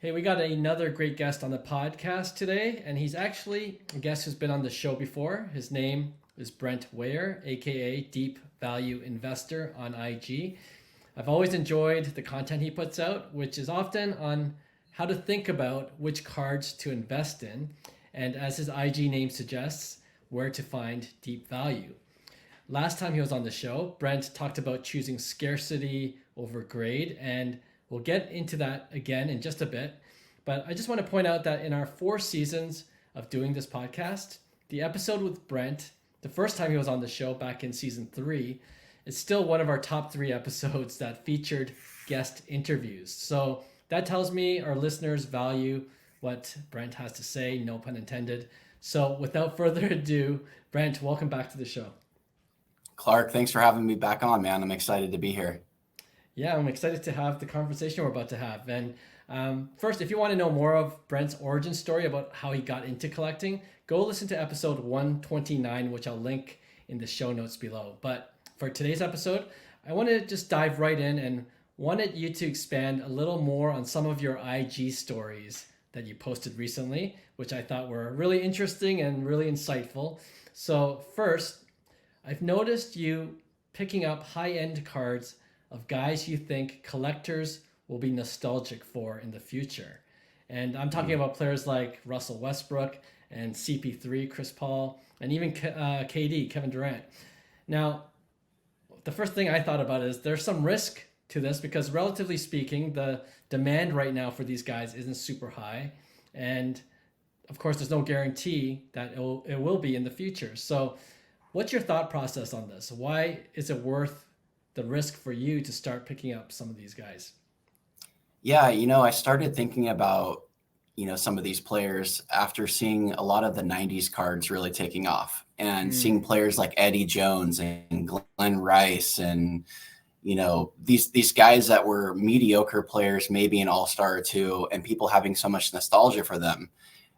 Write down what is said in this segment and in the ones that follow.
Hey, we got another great guest on the podcast today, and he's actually a guest who's been on the show before. His name is Brent Weyer, aka Deep Value Investor on IG. I've always enjoyed the content he puts out, which is often on how to think about which cards to invest in, and as his IG name suggests, where to find deep value. Last time he was on the show, Brent talked about choosing scarcity over grade, and we'll get into that again in just a bit. But I just want to point out that in our 4 seasons of doing this podcast, the episode with Brent, the first time he was on the show back in season 3, is still one of our top 3 episodes that featured guest interviews. So that tells me our listeners value what Brent has to say, no pun intended. So without further ado, Brent, welcome back to the show. Clark, thanks for having me back on, man. I'm excited to be here. Yeah, I'm excited to have the conversation we're about to have. And first, if you want to know more of Brent's origin story about how he got into collecting, go listen to episode 129, which I'll link in the show notes below. But for today's episode, I want to just dive right in and wanted you to expand a little more on some of your IG stories that you posted recently, which I thought were really interesting and really insightful. So first, I've noticed you picking up high-end cards of guys you think collectors will be nostalgic for in the future. And I'm talking about players like Russell Westbrook and CP3, Chris Paul, and even KD, Kevin Durant. Now, the first thing I thought about is there's some risk to this because relatively speaking, the demand right now for these guys isn't super high. And of course, there's no guarantee that it will be in the future. So what's your thought process on this? Why is it worth the risk for you to start picking up some of these guys? Yeah, I started thinking about, some of these players after seeing a lot of the 90s cards really taking off and seeing players like Eddie Jones and Glenn Rice and, these guys that were mediocre players, maybe an all-star or two, and people having so much nostalgia for them.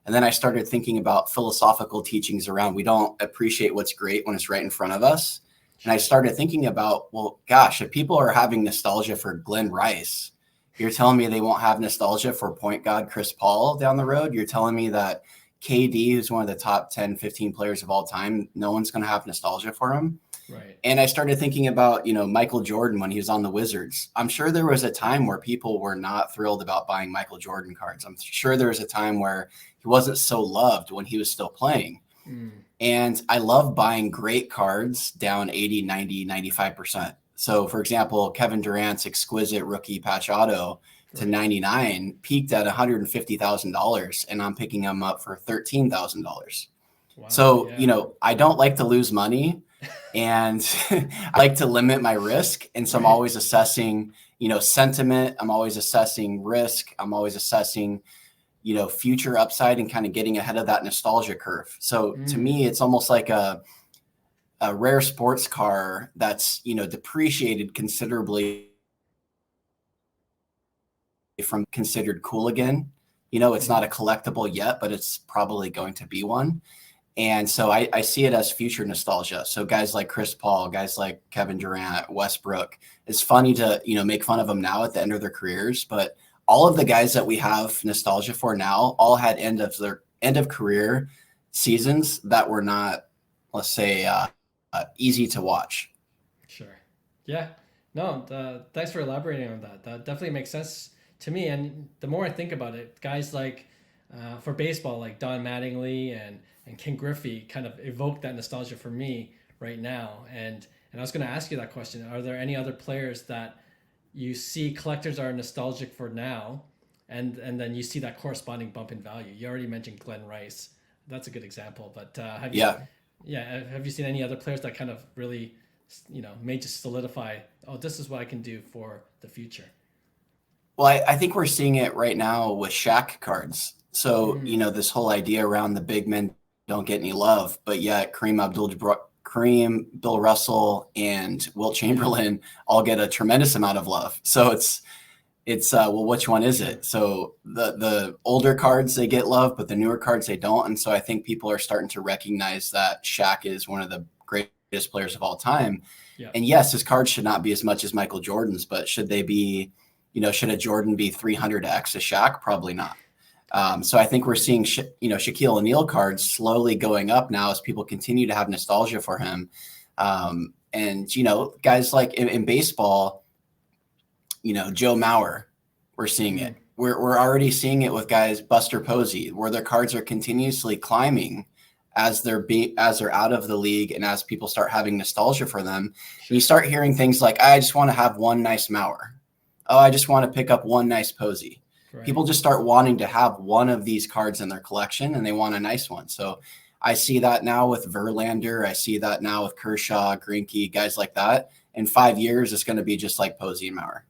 And then I started thinking about philosophical teachings around we don't appreciate what's great when it's right in front of us. And I started thinking about, well, gosh, if people are having nostalgia for Glenn Rice, you're telling me they won't have nostalgia for point guard Chris Paul down the road? You're telling me that KD, who's one of the top 10, 15 players of all time, no one's going to have nostalgia for him? Right. And I started thinking about, Michael Jordan when he was on the Wizards. I'm sure there was a time where people were not thrilled about buying Michael Jordan cards. I'm sure there was a time where he wasn't so loved when he was still playing. And I love buying great cards down 80, 90, 95%. So, for example, Kevin Durant's exquisite rookie patch auto to 99 peaked at $150,000, and I'm picking them up for $13,000. Wow, so, I don't like to lose money, and I like to limit my risk. And so I'm always assessing, sentiment. I'm always assessing risk. I'm always assessing future upside and kind of getting ahead of that nostalgia curve. So to me, it's almost like a rare sports car that's, depreciated considerably from considered cool again. It's not a collectible yet, but it's probably going to be one. And so I see it as future nostalgia. So guys like Chris Paul, guys like Kevin Durant, Westbrook, it's funny to, make fun of them now at the end of their careers, but all of the guys that we have nostalgia for now all had end of career seasons that were not, let's say, easy to watch. Sure. Yeah. No, thanks for elaborating on that. That definitely makes sense to me. And the more I think about it, guys like for baseball, like Don Mattingly and Ken Griffey kind of evoke that nostalgia for me right now. And I was going to ask you that question. Are there any other players that you see collectors are nostalgic for now, and then you see that corresponding bump in value? You already mentioned Glenn Rice. That's a good example. But have you seen any other players that kind of really, made you solidify, oh, this is what I can do for the future? Well, I think we're seeing it right now with Shaq cards. So, this whole idea around the big men don't get any love, but yet Kareem, Bill Russell, and Wilt Chamberlain all get a tremendous amount of love. So it's well, which one is it? So the older cards, they get love, but the newer cards, they don't. And so I think people are starting to recognize that Shaq is one of the greatest players of all time. Yeah. And yes, his cards should not be as much as Michael Jordan's, but should they be, Should a Jordan be 300x a Shaq? Probably not. So I think we're seeing, Shaquille O'Neal cards slowly going up now as people continue to have nostalgia for him. And guys like in baseball, Joe Mauer, we're seeing it. We're already seeing it with guys, Buster Posey, where their cards are continuously climbing as they're out of the league and as people start having nostalgia for them. Sure. You start hearing things like, I just want to have one nice Mauer. Oh, I just want to pick up one nice Posey. Right. People just start wanting to have one of these cards in their collection, and they want a nice one. So I see that now with Verlander. I see that now with Kershaw, Greinke, guys like that. In 5 years, it's going to be just like Posey and Mauer.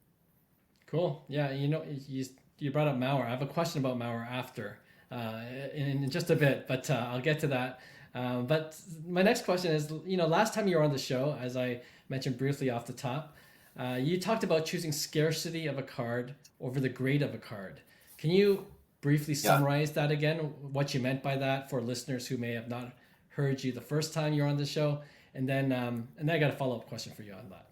Cool. Yeah, you brought up Mauer. I have a question about Mauer after in just a bit, but I'll get to that. But my next question is, last time you were on the show, as I mentioned briefly off the top, you talked about choosing scarcity of a card over the grade of a card. Can you briefly summarize that again, what you meant by that for listeners who may have not heard you the first time you're on the show? And then I got a follow-up question for you on that.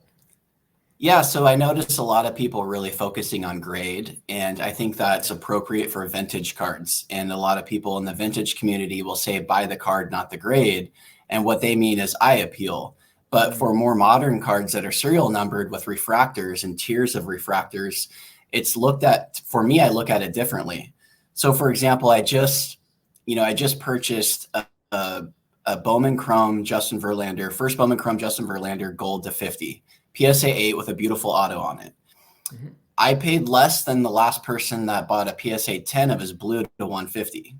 Yeah, so I noticed a lot of people really focusing on grade, and I think that's appropriate for vintage cards. And a lot of people in the vintage community will say, buy the card, not the grade. And what they mean is eye appeal. But for more modern cards that are serial numbered with refractors and tiers of refractors, it's looked at, for me, I look at it differently. So for example, I just purchased a Bowman Chrome Justin Verlander, first Bowman Chrome Justin Verlander gold to 50. PSA 8 with a beautiful auto on it. Mm-hmm. I paid less than the last person that bought a PSA 10 of his blue to 150.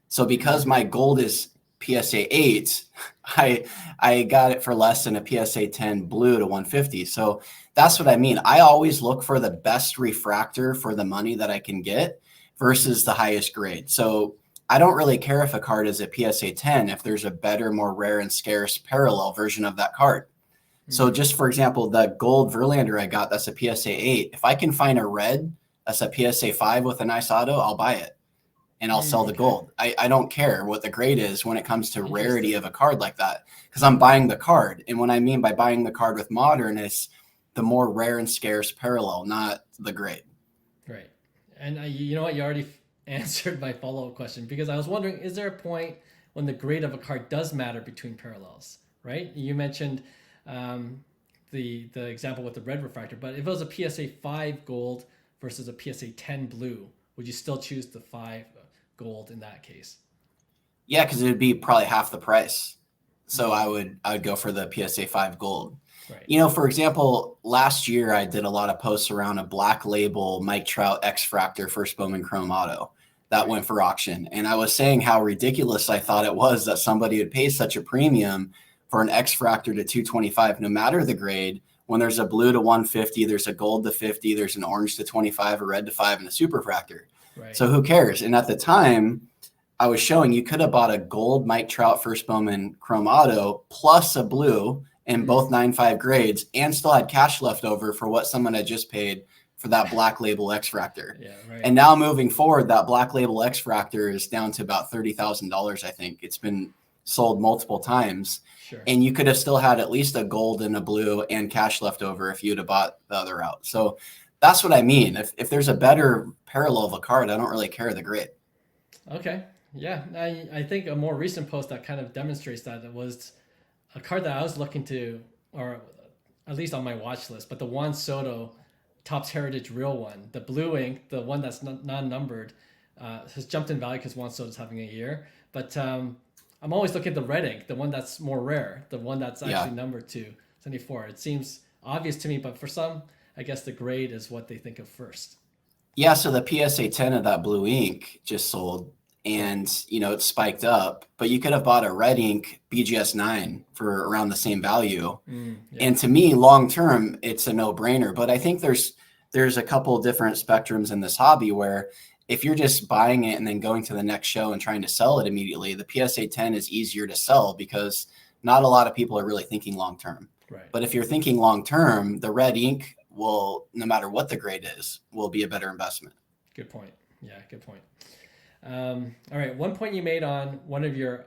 So because my gold is PSA 8, I got it for less than a PSA 10 blue to 150. So that's what I mean. I always look for the best refractor for the money that I can get versus the highest grade. So I don't really care if a card is a PSA 10 if there's a better, more rare and scarce parallel version of that card. So just for example, the gold Verlander I got, that's a PSA 8. If I can find a red, that's a PSA 5 with a nice auto, I'll buy it and I'll sell the gold. I don't care what the grade is when it comes to rarity of a card like that, because I'm buying the card. And what I mean by buying the card with modern is the more rare and scarce parallel, not the grade. Right. And you know what? You already answered my follow-up question, because I was wondering, is there a point when the grade of a card does matter between parallels, right? You mentioned the example with the red refractor, but if it was a PSA 5 gold versus a PSA 10 blue, would you still choose the 5 gold in that case? Yeah, because it would be probably half the price. So I would go for the PSA 5 gold. Right. For example, last year I did a lot of posts around a black label Mike Trout X-Fractor first Bowman Chrome auto that went for auction. And I was saying how ridiculous I thought it was that somebody would pay such a premium for an X-Fractor to 225, no matter the grade. When there's a blue to 150, there's a gold to 50, there's an orange to 25, a red to 5, and a superfractor. Right. So who cares? And at the time, I was showing you could have bought a gold Mike Trout first Bowman Chrome auto plus a blue in both 9.5 grades and still had cash left over for what someone had just paid for that black label X-Fractor. Yeah, right. And now moving forward, that black label X-Fractor is down to about $30,000, I think. It's been sold multiple times. Sure. And you could have still had at least a gold and a blue and cash left over if you'd have bought the other route. So that's what I mean. If there's a better parallel of a card, I don't really care the grade. Okay. Yeah. I think a more recent post that kind of demonstrates that it was a card that I was looking to, or at least on my watch list, but the Juan Soto Topps Heritage Real one, the blue ink, the one that's non-numbered, has jumped in value because Juan Soto's having a year. But I'm always looking at the red ink, the one that's more rare, the one that's actually numbered to 74. It seems obvious to me, but for some, I guess the grade is what they think of first. Yeah, so the PSA 10 of that blue ink just sold, and it spiked up, but you could have bought a red ink BGS 9 for around the same value. And to me, long term, it's a no-brainer. But I think there's a couple of different spectrums in this hobby where if you're just buying it and then going to the next show and trying to sell it immediately, the PSA 10 is easier to sell because not a lot of people are really thinking long term. Right. But if you're thinking long term, the red ink will, no matter what the grade is, will be a better investment. Good point. Yeah, good point. All right. One point you made on one of your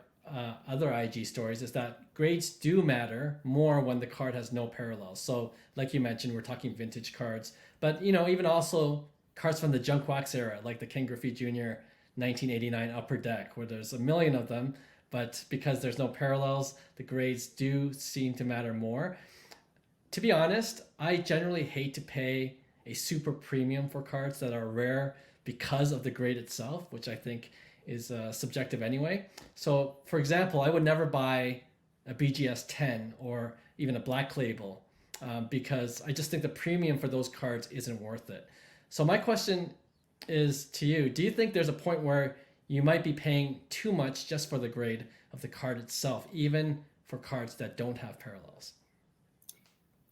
other IG stories is that grades do matter more when the card has no parallels. So, like you mentioned, we're talking vintage cards, but even also cards from the junk wax era, like the Ken Griffey Jr. 1989 Upper Deck, where there's a million of them, but because there's no parallels, the grades do seem to matter more. To be honest, I generally hate to pay a super premium for cards that are rare because of the grade itself, which I think is subjective anyway. So, for example, I would never buy a BGS 10 or even a Black Label because I just think the premium for those cards isn't worth it. So, my question is to you: do you think there's a point where you might be paying too much just for the grade of the card itself, even for cards that don't have parallels?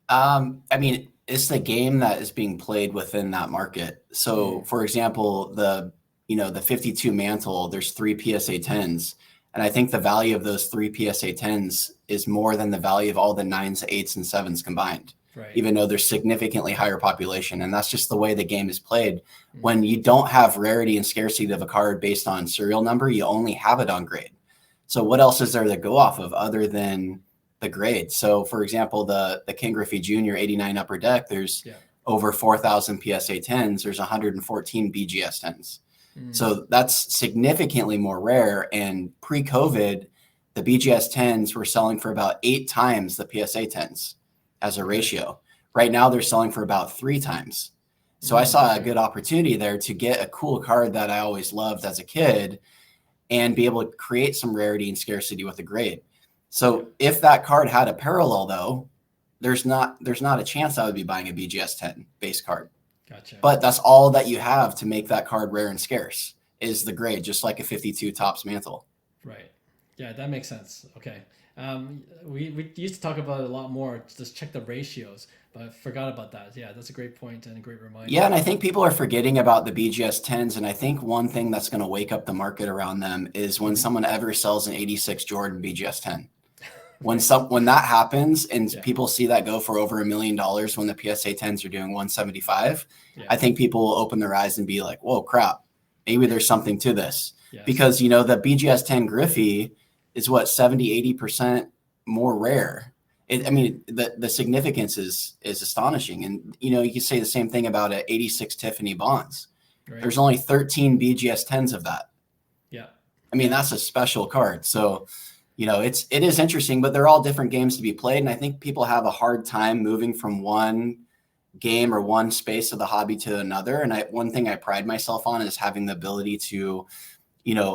I mean, it's the game that is being played within that market. So, for example, the 52 mantle, there's 3 PSA 10s. And I think the value of those 3 PSA 10s is more than the value of all the 9s, 8s, and 7s combined, Right. even though there's significantly higher population. And that's just the way the game is played. When you don't have rarity and scarcity of a card based on serial number, you only have it on grade. So what else is there to go off of other than the grade? So, for example, the Ken Griffey Jr. 89 Upper Deck, there's over 4,000 PSA 10s. There's 114 BGS 10s. So that's significantly more rare. And pre-COVID, the BGS 10s were selling for about 8 times the PSA 10s as a ratio. Right now, they're selling for about 3 times. So I saw a good opportunity there to get a cool card that I always loved as a kid and be able to create some rarity and scarcity with a grade. So if that card had a parallel, though, there's not a chance I would be buying a BGS 10 base card. Gotcha. But that's all that you have to make that card rare and scarce is the grade, just like a 52 tops mantle. Right. Yeah, that makes sense. Okay. We used to talk about it a lot more, just check the ratios, but I forgot about that. Yeah, that's a great point and a great reminder. Yeah, and I think people are forgetting about the BGS 10s. And I think one thing that's going to wake up the market around them is when someone ever sells an 86 Jordan BGS 10. When that happens and people see that go for over $1 million when the PSA 10s are doing 175, I think people will open their eyes and be like, whoa, crap, maybe there's something to this. Yes. Because, the BGS 10 Griffey is what, 70, 80% more rare. The significance is astonishing. And, you can say the same thing about an 86 Tiffany Bonds. Right. There's only 13 BGS 10s of that. Yeah. That's a special card. So, it is interesting, but they're all different games to be played. And I think people have a hard time moving from one game or one space of the hobby to another. And one thing I pride myself on is having the ability to,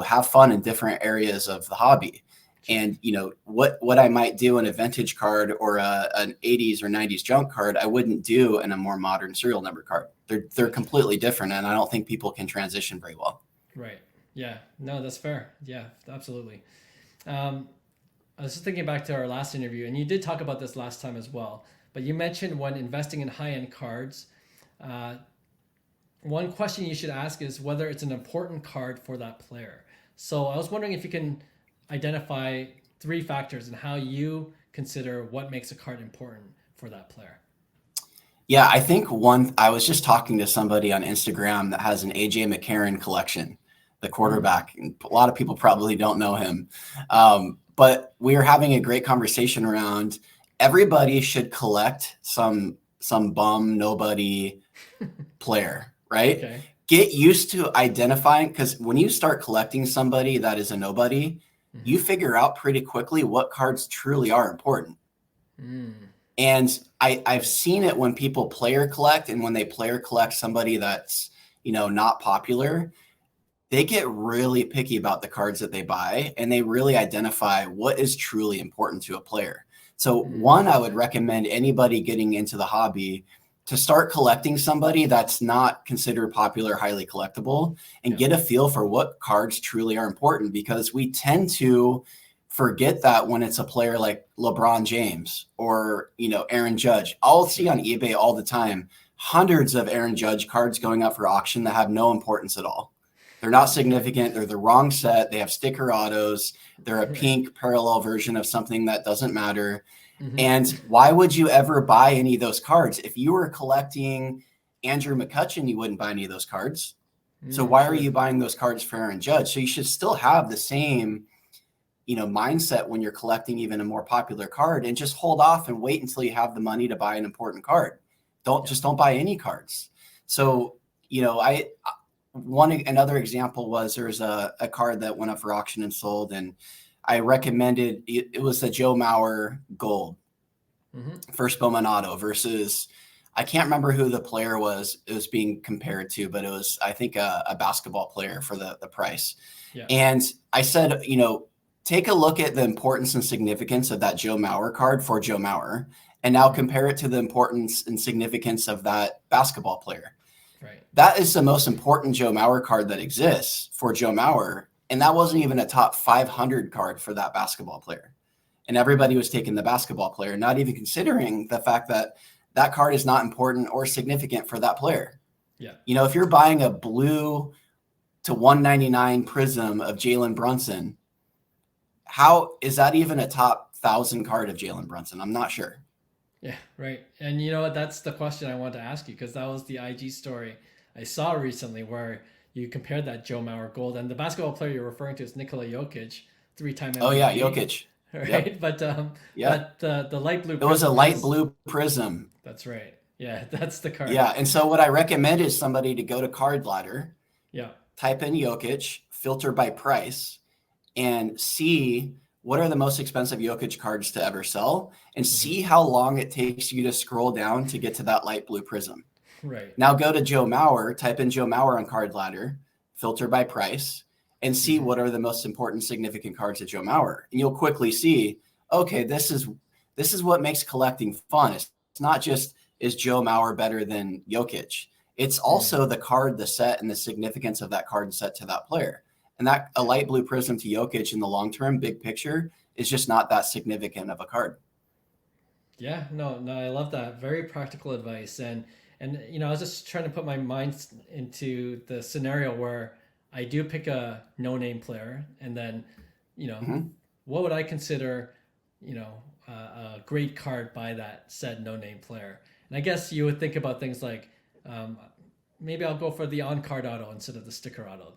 have fun in different areas of the hobby. And, what I might do in a vintage card or an 80s or 90s junk card, I wouldn't do in a more modern serial number card. They're completely different. And I don't think people can transition very well. Right. Yeah. No, that's fair. Yeah, absolutely. I was just thinking back to our last interview, and you did talk about this last time as well, but you mentioned when investing in high-end cards, one question you should ask is whether it's an important card for that player. So I was wondering if you can identify 3 factors and how you consider what makes a card important for that player. Yeah, I think I was just talking to somebody on Instagram that has an AJ McCarron collection, the quarterback. And a lot of people probably don't know him. But we were having a great conversation around everybody should collect some bum, nobody player, right? Okay. Get used to identifying, because when you start collecting somebody that is a nobody, you figure out pretty quickly what cards truly are important. And I've seen it when people player collect, and when they player collect somebody that's, not popular, they get really picky about the cards that they buy, and they really identify what is truly important to a player. So one, I would recommend anybody getting into the hobby to start collecting somebody that's not considered popular, highly collectible, and get a feel for what cards truly are important, because we tend to forget that when it's a player like LeBron James or, Aaron Judge. I'll see on eBay all the time, hundreds of Aaron Judge cards going up for auction that have no importance at all. They're not significant. They're the wrong set. They have sticker autos. They're a pink parallel version of something that doesn't matter. And why would you ever buy any of those cards? If you were collecting Andrew McCutchen, you wouldn't buy any of those cards. So why are you buying those cards for Aaron Judge? So you should still have the same, mindset when you're collecting even a more popular card, and just hold off and wait until you have the money to buy an important card. Don't buy any cards. So, another example was there's a card that went up for auction and sold, and I recommended it was the Joe Mauer Gold, first Bowman auto versus, I can't remember who the player was it was being compared to, but it was, I think, a basketball player for the price. Yeah. And I said, take a look at the importance and significance of that Joe Mauer card for Joe Mauer, and now compare it to the importance and significance of that basketball player. Right. That is the most important Joe Mauer card that exists for Joe Mauer. And that wasn't even a top 500 card for that basketball player. And everybody was taking the basketball player, not even considering the fact that that card is not important or significant for that player. Yeah. If you're buying a blue to 199 prism of Jalen Brunson, how is that even a top 1,000 card of Jalen Brunson? I'm not sure. Yeah, right. And you know what? That's the question I wanted to ask you, because that was the IG story I saw recently where you compared that Joe Mauer Gold, and the basketball player you're referring to is Nikola Jokic, 3-time MVP. Oh yeah, Jokic. Right. Yep. But the light blue. It was a light blue prism. That's right. Yeah, that's the card. Yeah, and so what I recommend is somebody to go to Card Ladder. Yeah. Type in Jokic, filter by price, and see what are the most expensive Jokic cards to ever sell, and see how long it takes you to scroll down to get to that light blue prism. Right. Now go to Joe Mauer, type in Joe Mauer on Card Ladder, filter by price, and see what are the most important, significant cards of Joe Mauer. And you'll quickly see, okay, this is what makes collecting fun. It's not just, is Joe Mauer better than Jokic? It's also the card, the set, and the significance of that card and set to that player. And that a light blue prism to Jokic in the long term, big picture, is just not that significant of a card. Yeah, no, I love that. Very practical advice. And I was just trying to put my mind into the scenario where I do pick a no-name player, and then, what would I consider, a great card by that said no-name player? And I guess you would think about things like, maybe I'll go for the on-card auto instead of the sticker auto,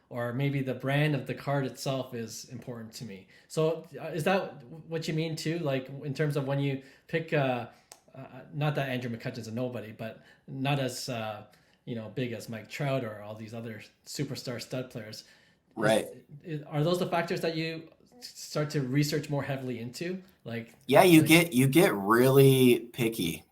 or maybe the brand of the card itself is important to me. So is that what you mean too? Like in terms of when you pick, not that Andrew McCutcheon's a nobody, but not as big as Mike Trout or all these other superstar stud players. Right. Are those the factors that you start to research more heavily into? You get really picky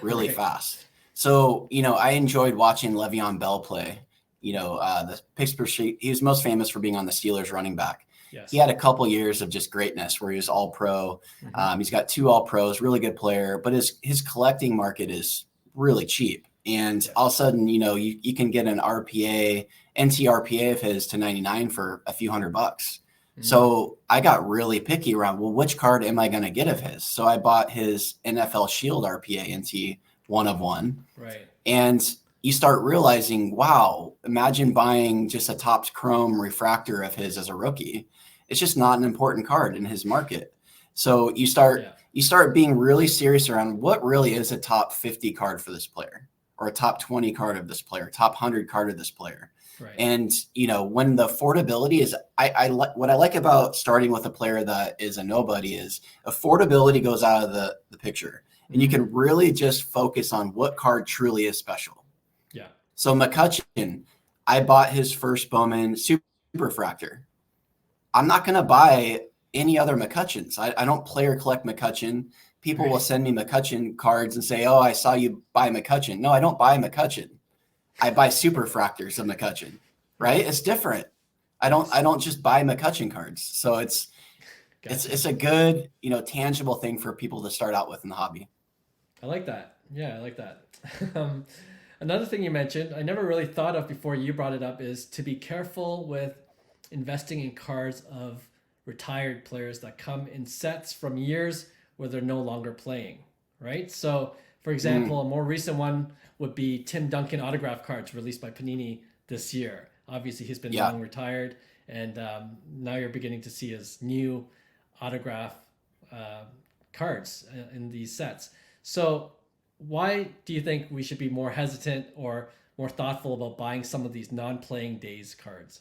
really right. fast. So, I enjoyed watching Le'Veon Bell play. The Pittsburgh, he was most famous for being on the Steelers running back. Yes. He had a couple years of just greatness where he was all pro. He's got 2 all pros, really good player, but his collecting market is really cheap. And all of a sudden, you can get an NT RPA of his to 99 for a few $100. So I got really picky around, well, which card am I going to get of his? So I bought his NFL Shield RPA NT 1 of 1. Right. And you start realizing, wow, imagine buying just a Topps Chrome refractor of his as a rookie. It's just not an important card in his market. So you start being really serious around what really is a top 50 card for this player, or a top 20 card of this player, top 100 card of this player. Right. And, when the affordability is, what I like about starting with a player that is a nobody is affordability goes out of the picture, and you can really just focus on what card truly is special. Yeah. So McCutcheon, I bought his first Bowman Super Refractor. I'm not going to buy any other McCutcheons. I don't play or collect McCutcheon. People will send me McCutcheon cards and say, oh, I saw you buy McCutcheon. No, I don't buy McCutcheon. I buy Super Refractors of McCutcheon, right? It's different. I don't just buy McCutcheon cards. So it's a good, tangible thing for people to start out with in the hobby. I like that. Yeah, I like that. Another thing you mentioned, I never really thought of before you brought it up, is to be careful with investing in cards of retired players that come in sets from years where they're no longer playing, right? So, for example, a more recent one would be Tim Duncan autograph cards released by Panini this year. Obviously, he's been long retired, and now you're beginning to see his new autograph cards in these sets. So why do you think we should be more hesitant or more thoughtful about buying some of these non-playing days cards?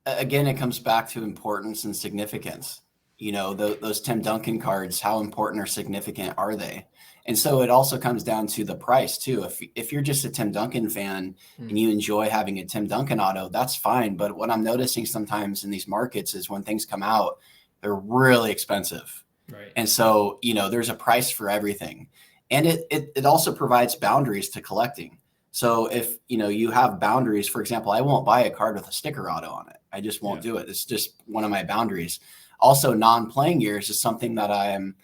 again, it comes back to importance and significance. Those Tim Duncan cards, how important or significant are they? And so it also comes down to the price too. If you're just a Tim Duncan fan and you enjoy having a Tim Duncan auto, that's fine. But what I'm noticing sometimes in these markets is when things come out, they're really expensive. Right. And so, there's a price for everything. And it also provides boundaries to collecting. So if, you have boundaries, for example, I won't buy a card with a sticker auto on it. I just won't do it. It's just one of my boundaries. Also, non-playing years is something that I am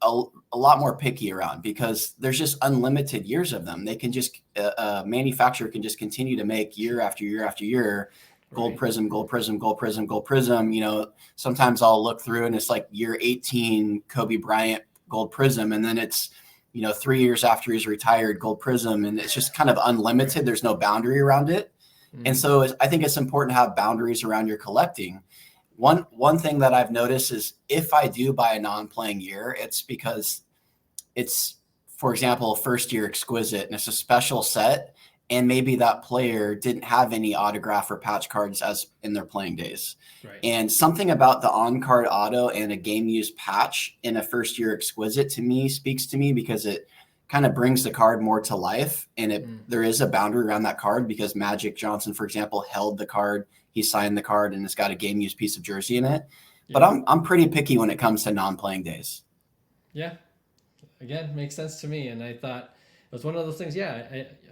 a lot more picky around because there's just unlimited years of them. They can just, a manufacturer can just continue to make year after year after year, gold prism, gold prism, gold prism, gold prism. Sometimes I'll look through and it's like year 18 Kobe Bryant gold prism. And then it's, 3 years after he's retired gold prism. And it's just kind of unlimited. There's no boundary around it. And so I think it's important to have boundaries around your collecting. One thing that I've noticed is if I do buy a non-playing year, it's because it's, for example, a first year exquisite and it's a special set. And maybe that player didn't have any autograph or patch cards as in their playing days. Right. And something about the on-card auto and a game used patch in a first year exquisite to me speaks to me because it kind of brings the card more to life. And there is a boundary around that card because Magic Johnson, for example, held the card, he signed the card, and it's got a game used piece of jersey in it. Yeah. But I'm pretty picky when it comes to non-playing days. Yeah. Again, makes sense to me. And I thought it was one of those things,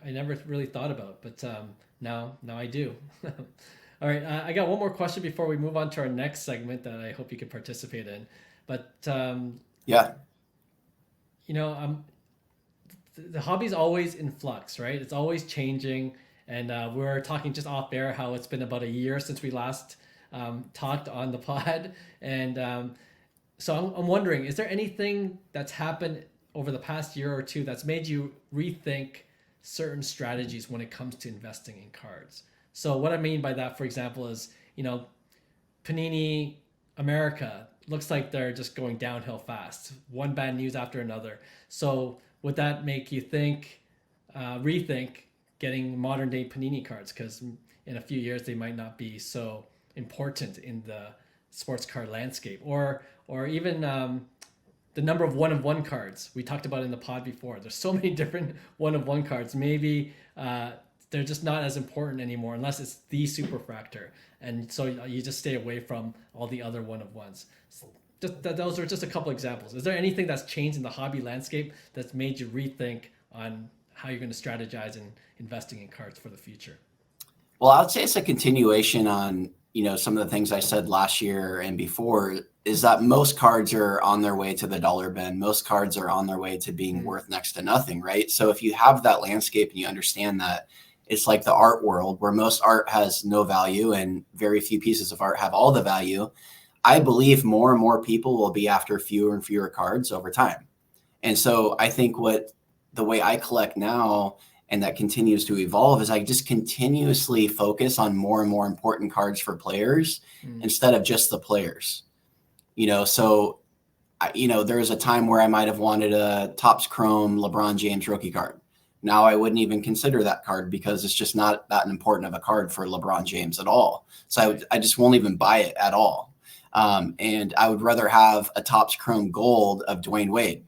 I never really thought about, but now I do. All right. I got one more question before we move on to our next segment that I hope you can participate in. But the hobby's always in flux, right? It's always changing. And we're talking just off air how it's been about a year since we last talked on the pod. And so I'm wondering, is there anything that's happened over the past year or two that's made you rethink certain strategies when it comes to investing in cards? So what I mean by that, for example, is, Panini America looks like they're just going downhill fast, one bad news after another. So would that make you rethink getting modern day Panini cards? Because in a few years, they might not be so important in the sports card landscape, or even the number of one-of-one cards we talked about in the pod before. There's so many different one-of-one cards. Maybe they're just not as important anymore unless it's the superfractor. And so you just stay away from all the other one-of-ones. So those are just a couple examples. Is there anything that's changed in the hobby landscape that's made you rethink on how you're going to strategize in investing in cards for the future? Well, I would say it's a continuation on, some of the things I said last year and before, is that most cards are on their way to the dollar bin. Most cards are on their way to being worth next to nothing, right? So if you have that landscape and you understand that it's like the art world where most art has no value and very few pieces of art have all the value, I believe more and more people will be after fewer and fewer cards over time. And so I think the way I collect now, and that continues to evolve, is I just continuously focus on more and more important cards for players instead of just the players. So there was a time where I might have wanted a Topps Chrome LeBron James rookie card. Now I wouldn't even consider that card because it's just not that important of a card for LeBron James at all. So I just won't even buy it at all. And I would rather have a Topps Chrome Gold of Dwayne Wade,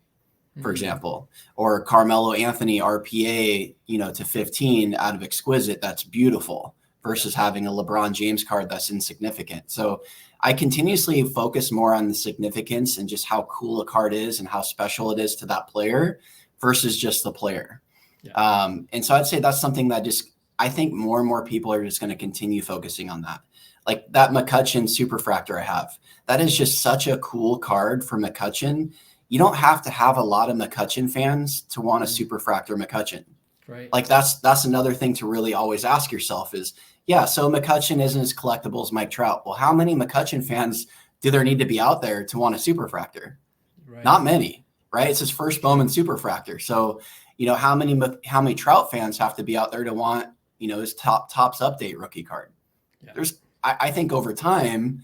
for example, or Carmelo Anthony RPA, to 15 out of exquisite. That's beautiful versus having a LeBron James card that's insignificant. So I continuously focus more on the significance and just how cool a card is and how special it is to that player versus just the player. Yeah. And so I'd say that's something that I think more and more people are just going to continue focusing on that. Like that McCutchen Superfractor I have, that is just such a cool card for McCutchen. You don't have to have a lot of McCutchen fans to want a Superfractor McCutchen. Right. Like that's another thing to really always ask yourself is, so McCutchen isn't as collectible as Mike Trout. Well, how many McCutchen fans do there need to be out there to want a Superfractor? Right. Not many, right? It's his first Bowman Superfractor. So, how many Trout fans have to be out there to want, his Topps Update rookie card? Yeah. I think over time,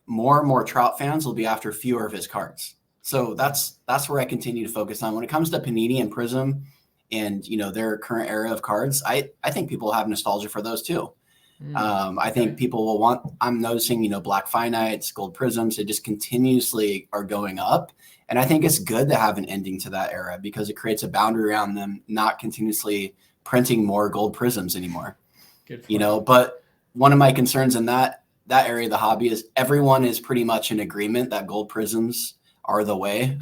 more and more Trout fans will be after fewer of his cards. So that's where I continue to focus on. When it comes to Panini and Prism and, their current era of cards, I think people have nostalgia for those too. I think people will want, I'm noticing, black finites, gold prisms, they just continuously are going up. And I think it's good to have an ending to that era because it creates a boundary around them, not continuously printing more gold prisms anymore. Good point. But one of my concerns in that area of the hobby is everyone is pretty much in agreement that gold prisms are the way.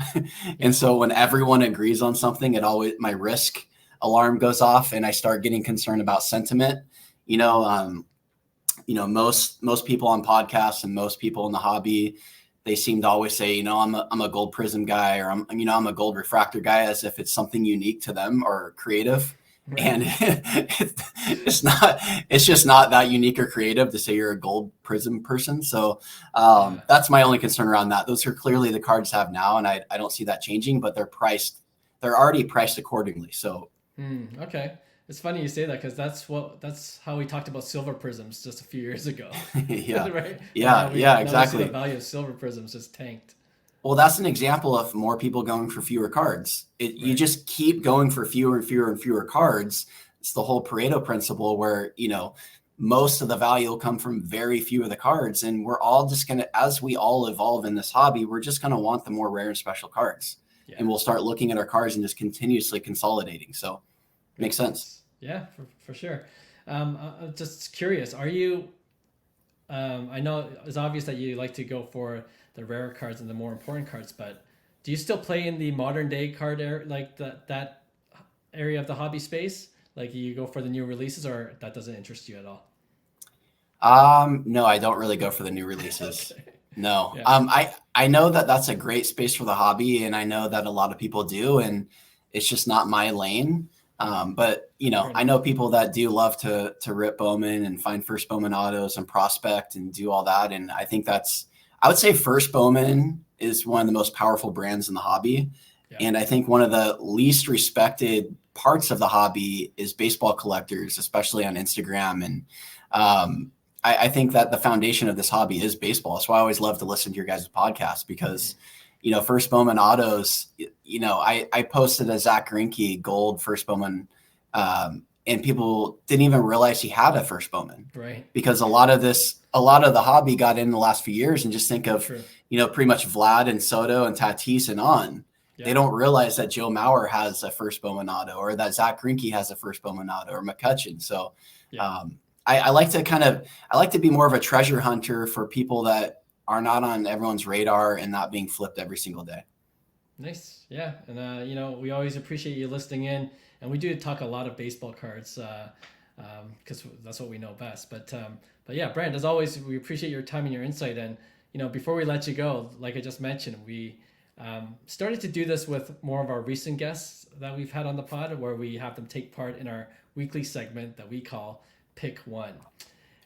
And so when everyone agrees on something, my risk alarm goes off and I start getting concerned about sentiment. Most people on podcasts and most people in the hobby, they seem to always say, I'm a gold prism guy, or I'm a gold refractor guy, as if it's something unique to them or creative. Right. And it's just not that unique or creative to say you're a gold prism person. So that's my only concern around that. Those are clearly the cards have now, and I don't see that changing, but they're already priced accordingly. So okay. It's funny you say that because that's how we talked about silver prisms just a few years ago. Yeah. Right? Yeah, exactly. The value of silver prisms just tanked. Well, that's an example of more people going for fewer cards. Right. You just keep going for fewer and fewer and fewer cards. It's the whole Pareto principle where, most of the value will come from very few of the cards. And we're all just going to, as we all evolve in this hobby, we're just going to want the more rare and special cards. Yeah. And we'll start looking at our cards and just continuously consolidating. So makes sense. Yeah, for sure. I'm just curious, are you, I know it's obvious that you like to go for the rarer cards and the more important cards, but do you still play in the modern day card area, like that area of the hobby space? Like you go for the new releases, or that doesn't interest you at all? No, I don't really go for the new releases. Okay. No. Yeah. I know that that's a great space for the hobby, and I know that a lot of people do, and it's just not my lane. But I know people that do love to rip Bowman and find first Bowman autos and prospect and do all that. And I think I would say first Bowman is one of the most powerful brands in the hobby. Yeah. And I think one of the least respected parts of the hobby is baseball collectors, especially on Instagram. And I think that the foundation of this hobby is baseball. That's why I always love to listen to your guys' podcast because first Bowman autos, I posted a Zach Greinke gold first Bowman, and people didn't even realize he had a first Bowman, right? Because a lot of the hobby got in the last few years and just think of, pretty much Vlad and Soto and Tatis and on. Yeah. They don't realize that Joe Mauer has a first Bowman auto or that Zach Greinke has a first Bowman auto or McCutcheon. So I like to be more of a treasure hunter for people that are not on everyone's radar and not being flipped every single day. Nice. Yeah. And, we always appreciate you listening in, and we do talk a lot of baseball cards because that's what we know best. But yeah, Brent, as always, we appreciate your time and your insight. And, before we let you go, like I just mentioned, we started to do this with more of our recent guests that we've had on the pod, where we have them take part in our weekly segment that we call Pick One.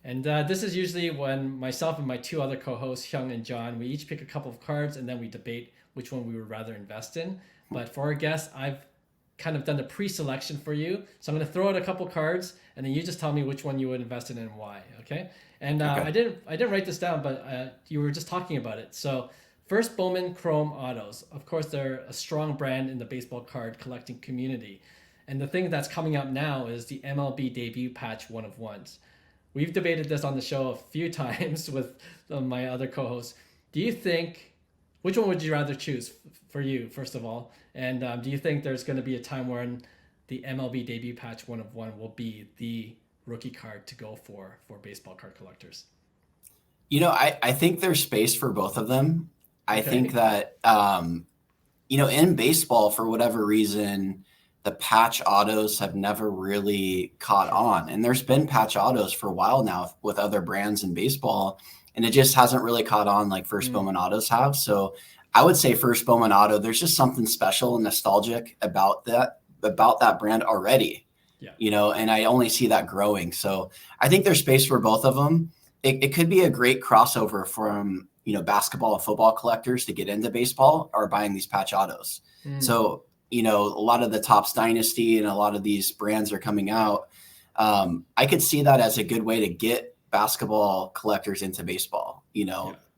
And this is usually when myself and my two other co-hosts, Hyung and John, we each pick a couple of cards and then we debate which one we would rather invest in. But for our guests, I've kind of done the pre-selection for you. So I'm going to throw out a couple cards and then you just tell me which one you would invest in and why. Okay. And okay. I didn't write this down, but you were just talking about it. So first Bowman Chrome Autos. Of course, they're a strong brand in the baseball card collecting community. And the thing that's coming up now is the MLB debut patch 1/1s. We've debated this on the show a few times with my other co-hosts. Do you think, which one would you rather choose for you, first of all? And do you think there's going to be a time when the MLB debut patch 1/1 will be the rookie card to go for baseball card collectors? I think there's space for both of them. I think that, in baseball, for whatever reason, the patch autos have never really caught on. And there's been patch autos for a while now with other brands in baseball, and it just hasn't really caught on like first Bowman autos have. So I would say first Bowman auto, there's just something special and nostalgic about that brand already, and I only see that growing. So I think there's space for both of them. It could be a great crossover from, basketball and football collectors to get into baseball or buying these patch autos. So, a lot of the Topps Dynasty and a lot of these brands are coming out. I could see that as a good way to get basketball collectors into baseball.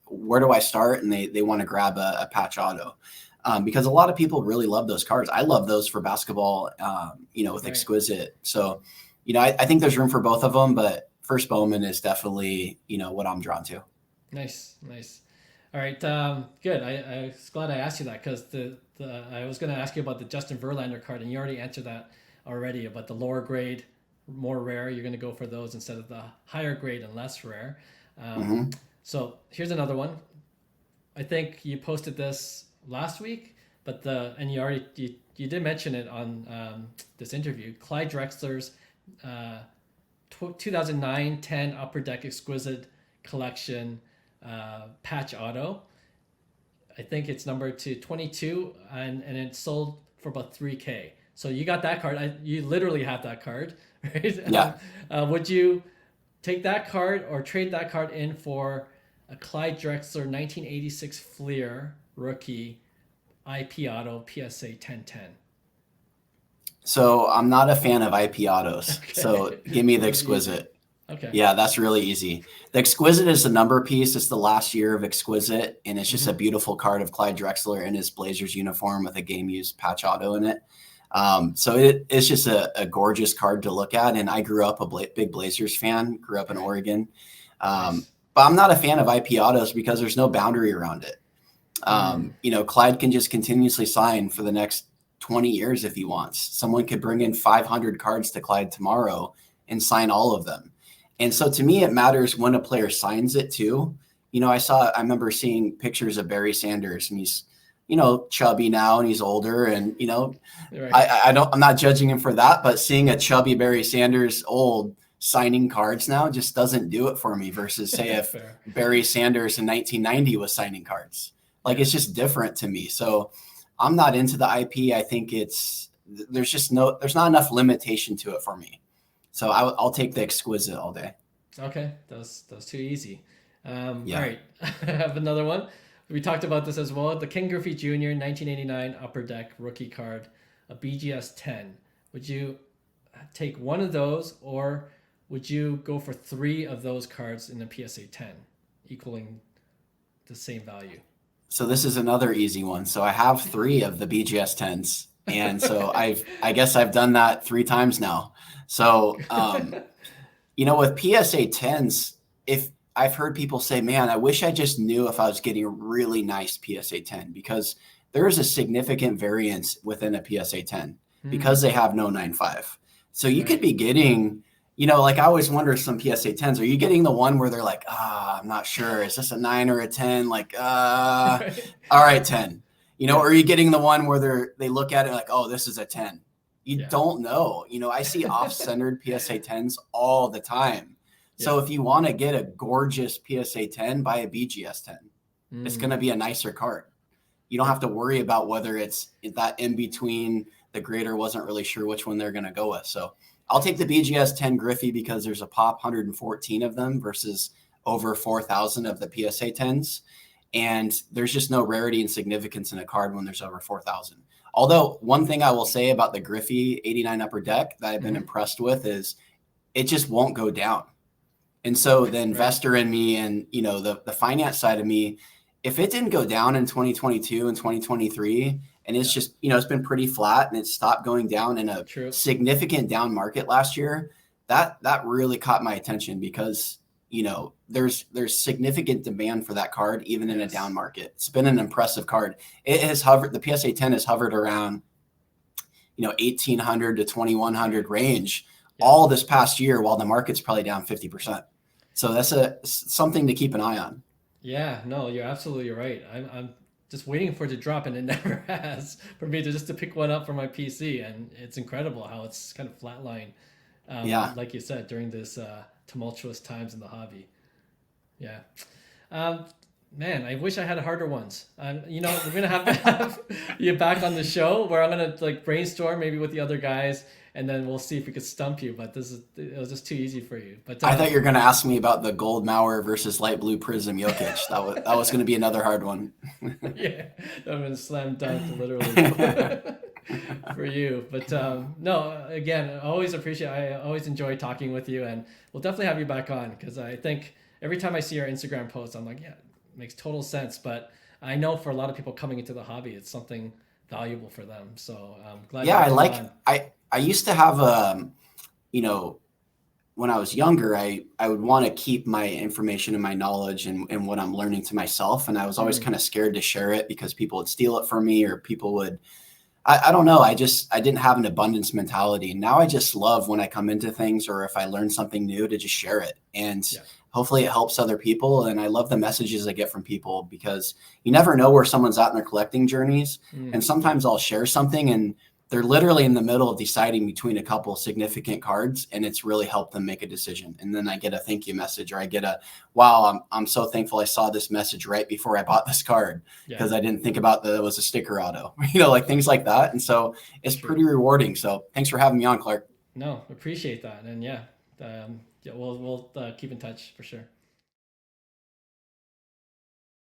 Where do I start? And they want to grab a patch auto because a lot of people really love those cards. I love those for basketball, with Exquisite. So, I think there's room for both of them, but first Bowman is definitely, what I'm drawn to. Nice, nice. All right, good. I was glad I asked you that because I was going to ask you about the Justin Verlander card, and you already answered that already about the lower grade, more rare. You're going to go for those instead of the higher grade and less rare. Um, Hmm. so here's another one. I think you posted this last week, but and you did mention it on this interview. Clyde Drexler's uh, 2009-10 Upper Deck Exquisite Collection patch auto. I think it's numbered to 22, and it sold for about 3K. So you got that card. You literally have that card, right? Yeah. Would you take that card or trade that card in for a Clyde Drexler 1986 Fleer rookie IP auto PSA 1010? So I'm not a fan of IP autos. Okay. So give me the Really Exquisite. Okay. Yeah, that's really easy. The Exquisite is the number piece. It's the last year of Exquisite, and it's just a beautiful card of Clyde Drexler in his Blazers uniform with a game-used patch auto in it. So it's just a gorgeous card to look at. And I grew up a big Blazers fan, grew up in Oregon. Nice. But I'm not a fan of IP autos because there's no boundary around it. Clyde can just continuously sign for the next 20 years if he wants. Someone could bring in 500 cards to Clyde tomorrow and sign all of them. And so to me, it matters when a player signs it too. I remember seeing pictures of Barry Sanders, and he's, chubby now and he's older, and, Right. I'm not judging him for that, but seeing a chubby Barry Sanders old signing cards now just doesn't do it for me versus say if Fair. Barry Sanders in 1990 was signing cards. Like, it's just different to me. So I'm not into the IP. I think there's not enough limitation to it for me. So I'll take the Exquisite all day. Okay, that was too easy. Yeah. All right, I have another one. We talked about this as well. The Ken Griffey Jr. 1989 Upper Deck rookie card, a BGS 10. Would you take one of those, or would you go for three of those cards in the PSA 10, equaling the same value? So this is another easy one. So I have 3 of the BGS 10s. And so I guess I've done that 3 times now. So, with PSA 10s, if I've heard people say, man, I wish I just knew if I was getting a really nice PSA 10, because there is a significant variance within a PSA 10 because they have no 9.5. So you could be getting, like I always wonder some PSA 10s, are you getting the one where they're like, I'm not sure. Is this a 9 or a 10? Like, all right, 10. Or are you getting the one where they look at it like, oh, this is a 10? You don't know. I see off-centered PSA 10s all the time. So if you want to get a gorgeous PSA 10, buy a BGS 10. It's going to be a nicer card. You don't have to worry about whether it's that in between. The grader wasn't really sure which one they're going to go with. So I'll take the BGS 10 Griffey because there's a pop 114 of them versus over 4,000 of the PSA 10s. And there's just no rarity and significance in a card when there's over 4,000. Although one thing I will say about the Griffey 89 Upper Deck that I've been impressed with is it just won't go down. And so the investor in me and, the finance side of me, if it didn't go down in 2022 and 2023, and it's just, it's been pretty flat and it stopped going down in a significant down market last year, that really caught my attention because, there's significant demand for that card, even in a down market. It's been an impressive card. It has hovered, the PSA 10 has hovered around, 1,800 to 2,100 range all this past year, while the market's probably down 50%. So that's something to keep an eye on. Yeah, no, you're absolutely right. I'm just waiting for it to drop, and it never has for me to pick one up for my PC. And it's incredible how it's kind of flatlined, like you said, during this tumultuous times in the hobby. Yeah. Man, I wish I had harder ones. We're gonna have to have you back on the show where I'm gonna brainstorm maybe with the other guys, and then we'll see if we could stump you. But it was just too easy for you. But I thought you were gonna ask me about the gold Mauer versus light blue prism Jokic. That was gonna be another hard one. Yeah, that would have been a slam dunk literally for you. But no, again, I always enjoy talking with you, and we'll definitely have you back on because I think every time I see your Instagram posts, I'm like, yeah, it makes total sense. But I know for a lot of people coming into the hobby, it's something valuable for them. So I'm glad. Yeah, I used to have when I was younger, I would want to keep my information and my knowledge and what I'm learning to myself. And I was always kind of scared to share it because people would steal it from me, or people would, I don't know. I didn't have an abundance mentality. And now I just love when I come into things, or if I learn something new, to just share it. And hopefully it helps other people. And I love the messages I get from people, because you never know where someone's at in their collecting journeys. And sometimes I'll share something and they're literally in the middle of deciding between a couple of significant cards, and it's really helped them make a decision. And then I get a thank you message, or I get a, wow, I'm so thankful I saw this message right before I bought this card, because I didn't think about that it was a sticker auto, like things like that. And so it's pretty rewarding. So thanks for having me on, Clark. No, appreciate that. And we'll keep in touch for sure.